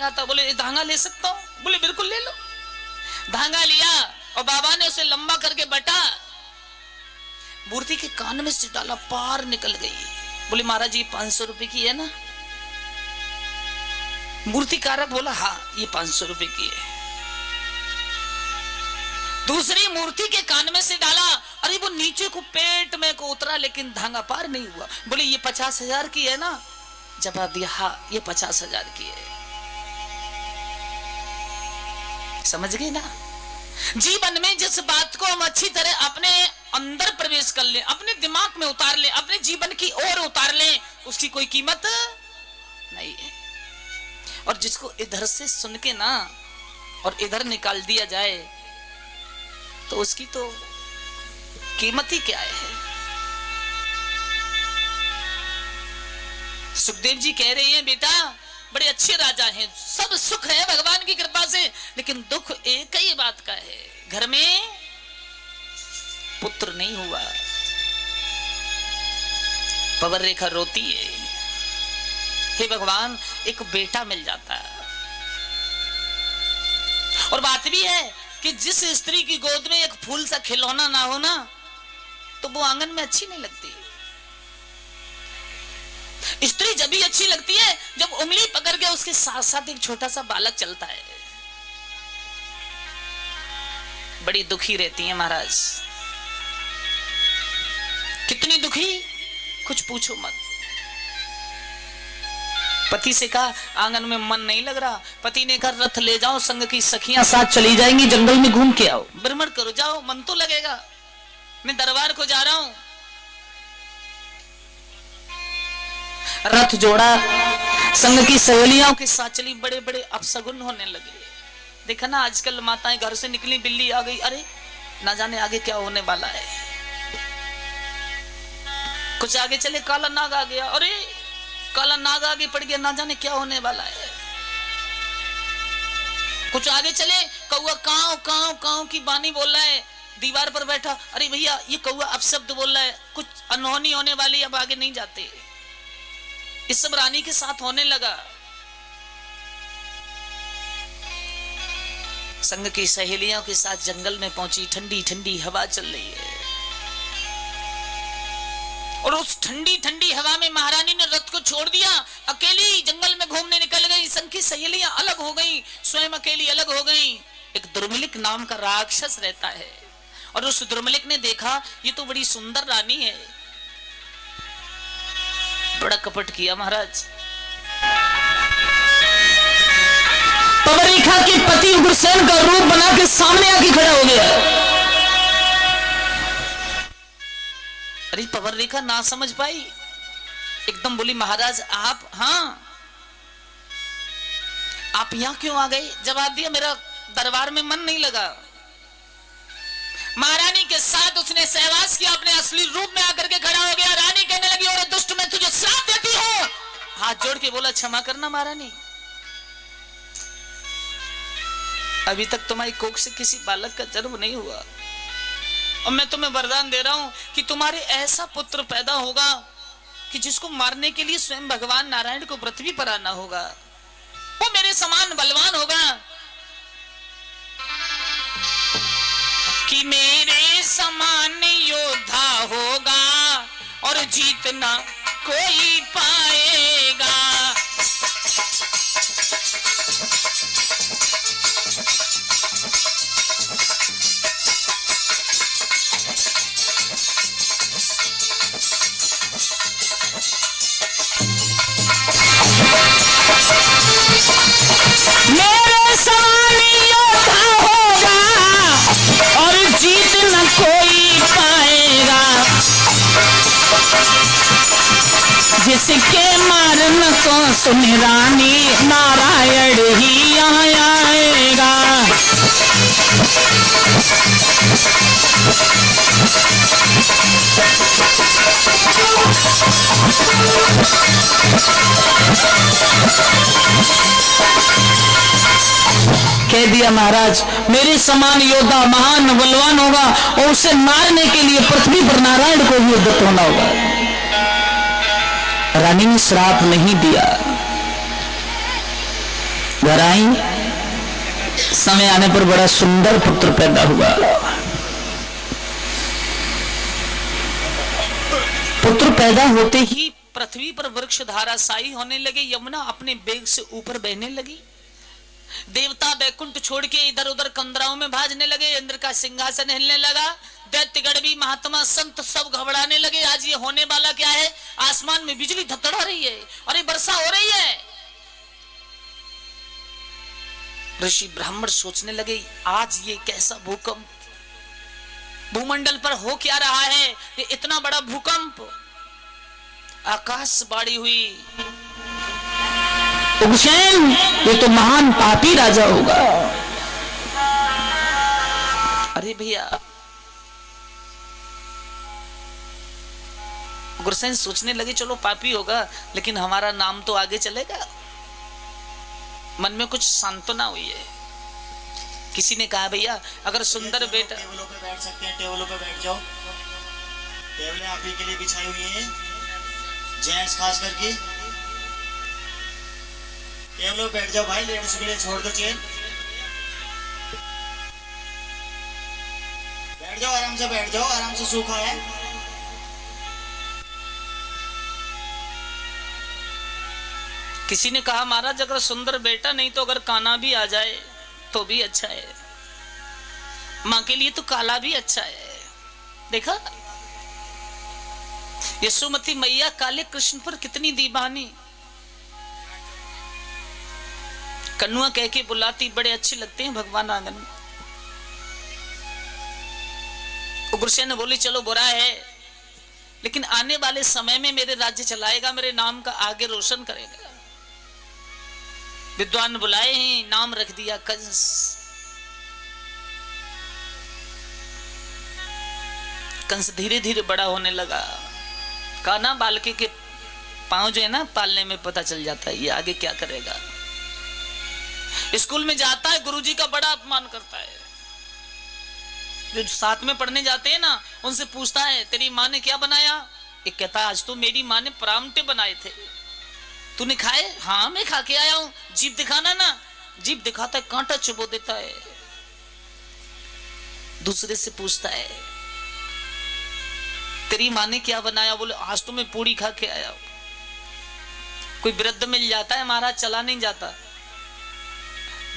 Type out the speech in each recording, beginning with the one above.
धांगा था। बोले धांगा ले सकता हूं? बोले बिल्कुल ले लो। धांगा लिया और बाबा ने उसे लंबा करके बटा, मूर्ति के कान में से डाला, पार निकल गई। बोले महाराज जी 500 रुपए की है ना? मूर्तिकारक बोला हाँ ये 500 रुपए की है। दूसरी मूर्ति के कान में से डाला, अरे वो नीचे को पेट में को उतरा लेकिन धांगा पार नहीं हुआ। बोले ये 50,000 की है ना? जवाब दिया हाँ ये 50,000 की है। समझ गए ना? जीवन में जिस बात को हम अच्छी तरह अपने अंदर प्रवेश कर ले, अपने दिमाग में उतार ले, अपने जीवन की ओर उतार ले, उसकी कोई कीमत नहीं है। और जिसको इधर से सुन के ना और इधर निकाल दिया जाए तो उसकी तो कीमत ही क्या है। सुखदेव जी कह रहे हैं बेटा बड़े अच्छे राजा हैं, सब सुख है भगवान की कृपा से, लेकिन दुख एक ही बात का है, घर में पुत्र नहीं हुआ। पवर रेखा रोती है, हे भगवान एक बेटा मिल जाता है। और बात भी है कि जिस स्त्री की गोद में एक फूल सा खिलौना ना हो ना तो वो आंगन में अच्छी नहीं लगती। स्त्री जब भी अच्छी लगती है जब उंगली पकड़ के उसके साथ साथ एक छोटा सा बालक चलता है। बड़ी दुखी रहती है महाराज, कितनी दुखी कुछ पूछो मत। पति से कहा आंगन में मन नहीं लग रहा, पति ने कहा रथ ले जाओ, संग की सखियां साथ चली जाएंगी, जंगल में घूम के आओ, भ्रमण करो, जाओ मन तो लगेगा, मैं दरबार को जा रहा हूं। रथ जोड़ा, संग की सहेलियों के साथ चली, बड़े बड़े अपशगुन होने लगे। देखा ना आजकल माताएं घर से निकली बिल्ली आ गई, अरे ना जाने आगे क्या होने वाला है। कुछ आगे चले काला नाग आ गया, अरे काला नाग आगे पड़ गया, ना जाने क्या होने वाला है। कुछ आगे चले कौआ काव काव काव की बानी बोल रहा है, दीवार पर बैठा, अरे भैया ये कौआ अपशब्द बोल रहा है, कुछ अनहोनी होने वाली, अब आगे नहीं जाते। इस सब रानी के साथ होने लगा। संग की सहेलियों के साथ जंगल में पहुंची, ठंडी ठंडी हवा चल रही है और उस ठंडी ठंडी हवा में महारानी ने रथ को छोड़ दिया, अकेली जंगल में घूमने निकल गई। संग की सहेलियां अलग हो गई, स्वयं अकेली अलग हो गई। एक दुर्मिलिक नाम का राक्षस रहता है और उस दुर्मिलिक ने देखा ये तो बड़ी सुंदर रानी है, बड़ा कपट किया महाराज। पवरेखा के पति उग्रसेन का रूप बना के सामने आके खड़ा हो गया। अरे पवरेखा ना समझ पाई, एकदम बोली महाराज आप, हाँ आप यहां क्यों आ गए? जवाब दिया मेरा दरबार में मन नहीं लगा। महारानी के साथ उसने सहवास किया, अपने असली रूप में आकर के खड़ा हो गया। रानी कहने लगी और दुष्ट मैं तुझे श्राप देती हूं। हाथ जोड़ के बोला क्षमा करना महारानी, अभी तक तुम्हारी कोख से किसी बालक का जन्म नहीं हुआ और मैं तुम्हें वरदान दे रहा हूं कि तुम्हारे ऐसा पुत्र पैदा होगा कि जिसको मारने के लिए स्वयं भगवान नारायण को पृथ्वी पर आना होगा, वो मेरे समान बलवान होगा। कि मेरे समान योद्धा होगा और जीतना कोई पाएगा। मेरे समान योद्धा होगा और जीत न कोई पाएगा, जिसके मारन को सुन रानी नारायण ही आएगा। कह दिया महाराज मेरे समान योद्धा महान बलवान होगा और उसे मारने के लिए पृथ्वी पर नारायण को भी उद्यत होना होगा। रानी ने श्राप नहीं दिया, घर आई, समय आने पर बड़ा सुंदर पुत्र पैदा हुआ। पुत्र पैदा होते ही पृथ्वी पर वृक्ष धाराशायी होने लगे, यमुना अपने वेग से ऊपर बहने लगी, देवता बैकुंठ छोड़ के इधर उधर कंदराओं में भाजने लगे, इंद्र का सिंहासन हिलने लगा, दैत्यगण भी महात्मा संत सब घबराने लगे। आज ये होने वाला क्या है? आसमान में बिजली धड़धड़ा रही है, अरे वर्षा हो रही है। ऋषि ब्राह्मण सोचने लगे आज ये कैसा भूकंप, भूमंडल पर हो क्या रहा है, ये इतना बड़ा भूकंप। आकाशवाणी हुई, उग्रसेन ये तो महान पापी राजा होगा। अरे भैया, उग्रसेन सोचने लगे चलो पापी होगा, लेकिन हमारा नाम तो आगे चलेगा। मन में कुछ सांत्वना हुई है। किसी ने कहा भैया अगर सुंदर बेटा, टेबलों पे बैठ सकते हैं, टेबलों पे बैठ जाओ, टेबलें आप ही के लिए बिछाई हुई हैं, जेंट्स खास करके टेबलों पे बैठ जाओ भाई, लेडीज के लिए छोड़ दो चेयर, बैठ जाओ, आराम से बैठ जाओ, आराम से सूखा है। किसी ने कहा महाराज अगर सुंदर बेटा नहीं तो अगर काना भी आ जाए तो भी अच्छा है, मां के लिए तो काला भी अच्छा है। देखा यशोमती मैया काले कृष्ण पर कितनी दीवानी, कन्नुआ कह के बुलाती, बड़े अच्छे लगते हैं भगवान आंगन में। उग्रसेन बोली चलो बुरा है, लेकिन आने वाले समय में मेरे राज्य चलाएगा, मेरे नाम का आगे रोशन करेगा। विद्वान बुलाए हैं, नाम रख दिया कंस। कंस धीरे धीरे बड़ा होने लगा। काना बालके के पांव जो है ना पालने में पता चल जाता है ये आगे क्या करेगा। स्कूल में जाता है, गुरुजी का बड़ा अपमान करता है। जो साथ में पढ़ने जाते हैं ना उनसे पूछता है तेरी माँ ने क्या बनाया, एक कहता है आज तो मेरी माँ ने परांठे बनाए थे, तूने खाए? हाँ मैं खा के आया हूं। जीभ दिखाना ना, जीभ दिखाता है कांटा चुबो देता है। दूसरे से पूछता है तेरी माँ ने क्या बनाया, बोले आज तो मैं पूड़ी खा के आया हूं। कोई वृद्ध मिल जाता है महाराज, चला नहीं जाता,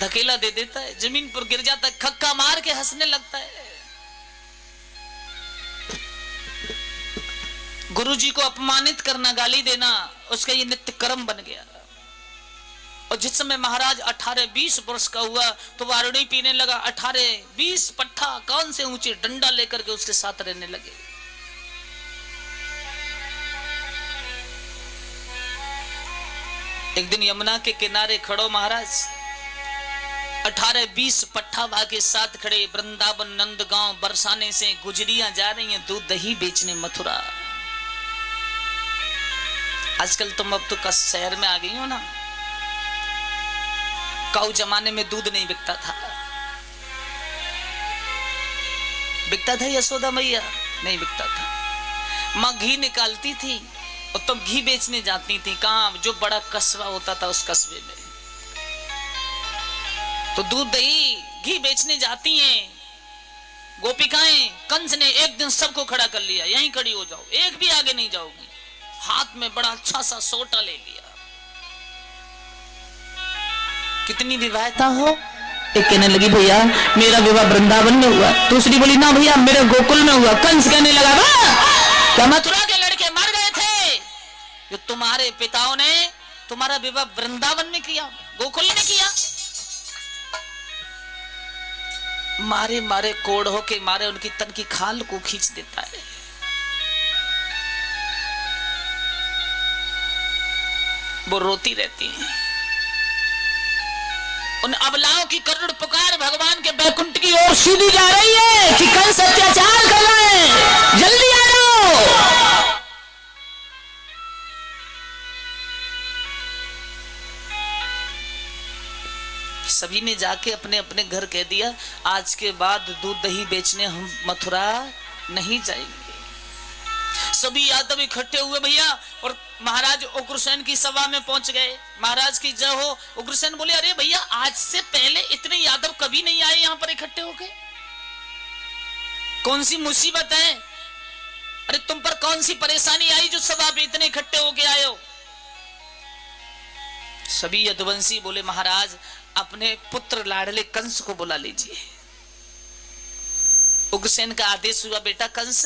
धकेला दे देता है, जमीन पर गिर जाता है, खक्का मार के हंसने लगता है। गुरुजी को अपमानित करना, गाली देना उसका ये नित्य कर्म बन गया। और जिस समय महाराज 18-20 वर्ष का हुआ तो वारुणी पीने लगा। 18-20 पट्ठा कान से ऊंचे डंडा लेकर के उसके साथ रहने लगे। एक दिन यमुना के किनारे खड़ो महाराज, 18-20 पट्ठा भा के साथ खड़े, वृंदावन नंद गांव बरसाने से गुजरियां जा रही हैं दूध दही बेचने मथुरा। आजकल तुम अब तो कस शहर में आ गई हो ना, काऊ जमाने में दूध नहीं बिकता था, बिकता था यशोदा मैया? नहीं बिकता था। माँ घी निकालती थी और तुम घी बेचने जाती थी। कहाँ? जो बड़ा कस्बा होता था उस कस्बे में तो दूध दही घी बेचने जाती हैं गोपिकाएं। कंस ने एक दिन सबको खड़ा कर लिया, यहीं खड़ी हो जाओ, एक भी आगे नहीं जाओगी। हाथ में बड़ा अच्छा सा सोटा ले लिया। कितनी विवाहिता हो? एक कहने लगी भैया मेरा विवाह वृंदावन में हुआ, दूसरी बोली ना भैया मेरे गोकुल में हुआ। कंस कहने लगा क्या मथुरा के लड़के मर गए थे जो तुम्हारे पिताओं ने तुम्हारा विवाह वृंदावन में किया, गोकुल में किया? मारे मारे कोड़ हो के मारे उनकी तन की खाल को खींच देता है। वो रोती रहती हैं। उन अबलाओं की करुण पुकार भगवान के बैकुंठ की ओर सीधी जा रही है कि कंस अत्याचार कर रहे हैं, जल्दी आ जाओ। सभी ने जाके अपने अपने घर कह दिया आज के बाद दूध दही बेचने हम मथुरा नहीं जाएंगे। सभी यादव इकट्ठे हुए भैया और महाराज उग्रसेन की सभा में पहुंच गए। महाराज की जय हो। उग्रसेन बोले, अरे भैया, आज से पहले इतने यादव कभी नहीं आए यहां पर इकट्ठे होके। कौन सी मुसीबत है? अरे तुम पर कौन सी परेशानी आई जो सभा पे इतने इकट्ठे होके आए हो? सभी यदुवंशी बोले, महाराज अपने पुत्र लाडले कंस को बुला लीजिए। उग्रसेन का आदेश हुआ, बेटा कंस,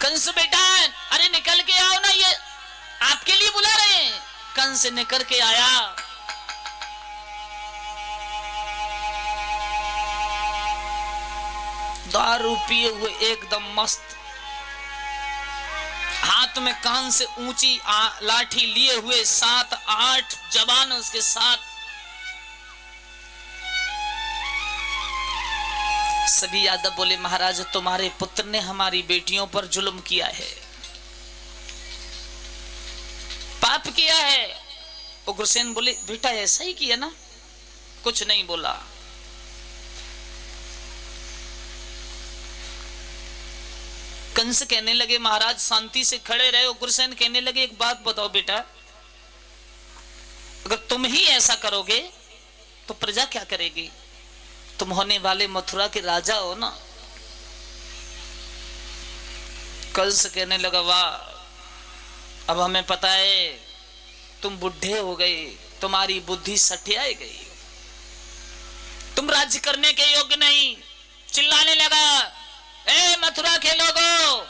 कंस बेटा, अरे निकल के आओ ना, ये आपके लिए बुला रहे हैं। कंस निकल के आया। दारू पिए हुए एकदम मस्त, हाथ में कान से ऊंची लाठी लिए हुए 7-8 जवान उसके साथ। सभी यादव बोले, महाराज तुम्हारे पुत्र ने हमारी बेटियों पर जुल्म किया है, पाप किया है। उग्रसेन बोले, बेटा ऐसा ही किया ना, कुछ नहीं बोला। कंस कहने लगे, महाराज शांति से खड़े रहे। उग्रसेन कहने लगे, एक बात बताओ बेटा, अगर तुम ही ऐसा करोगे तो प्रजा क्या करेगी? तुम होने वाले मथुरा के राजा हो ना। कंस कहने लगा, वाह, अब हमें पता है तुम बुढ़े हो गए, तुम्हारी बुद्धि सठियाई गई, तुम राज्य करने के योग्य नहीं। चिल्लाने लगा, ए मथुरा के लोगों,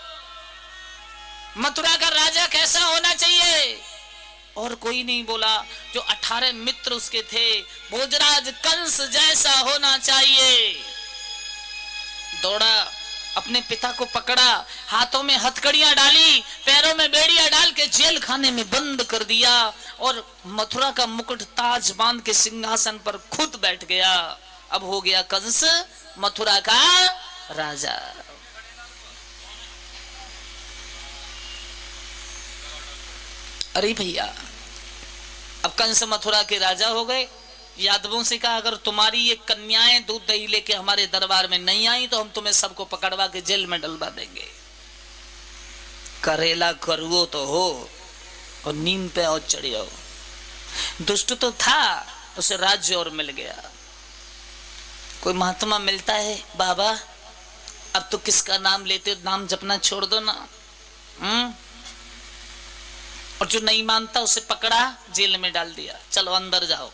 मथुरा का राजा कैसा होना चाहिए? और कोई नहीं बोला। जो 18 मित्र उसके थे, भोजराज कंस जैसा होना चाहिए। दौड़ा, अपने पिता को पकड़ा, हाथों में हथकड़ियां डाली, पैरों में बेड़ियां डाल के जेल खाने में बंद कर दिया और मथुरा का मुकुट ताज बांध के सिंहासन पर खुद बैठ गया। अब हो गया कंस मथुरा का राजा। अरे भैया, अब कंस मथुरा के राजा हो गए। यादवों से कहा, अगर तुम्हारी ये कन्याएं दूध दही लेके हमारे दरबार में नहीं आई तो हम तुम्हें सबको पकड़वा के जेल में डलवा देंगे। करेला करुओ तो हो और नींद पे और चढ़े हो। दुष्ट तो था, उसे राज्य और मिल गया। कोई महात्मा मिलता है, बाबा अब तो किसका नाम लेते हो, नाम जपना छोड़ दो ना। और जो नहीं मानता उसे पकड़ा, जेल में डाल दिया, चलो अंदर जाओ,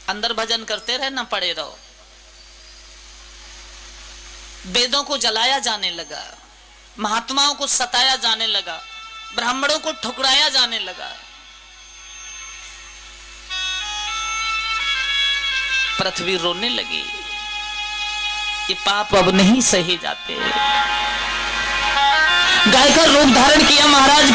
अंदर भजन करते रहे ना, पड़े रहो। वेदों को जलाया जाने लगा, महात्माओं को सताया जाने लगा, ब्राह्मणों को ठुकराया जाने लगा। पृथ्वी रोने लगी, ये पाप अब नहीं सहे जाते। गाय का रूप धारण किया महाराज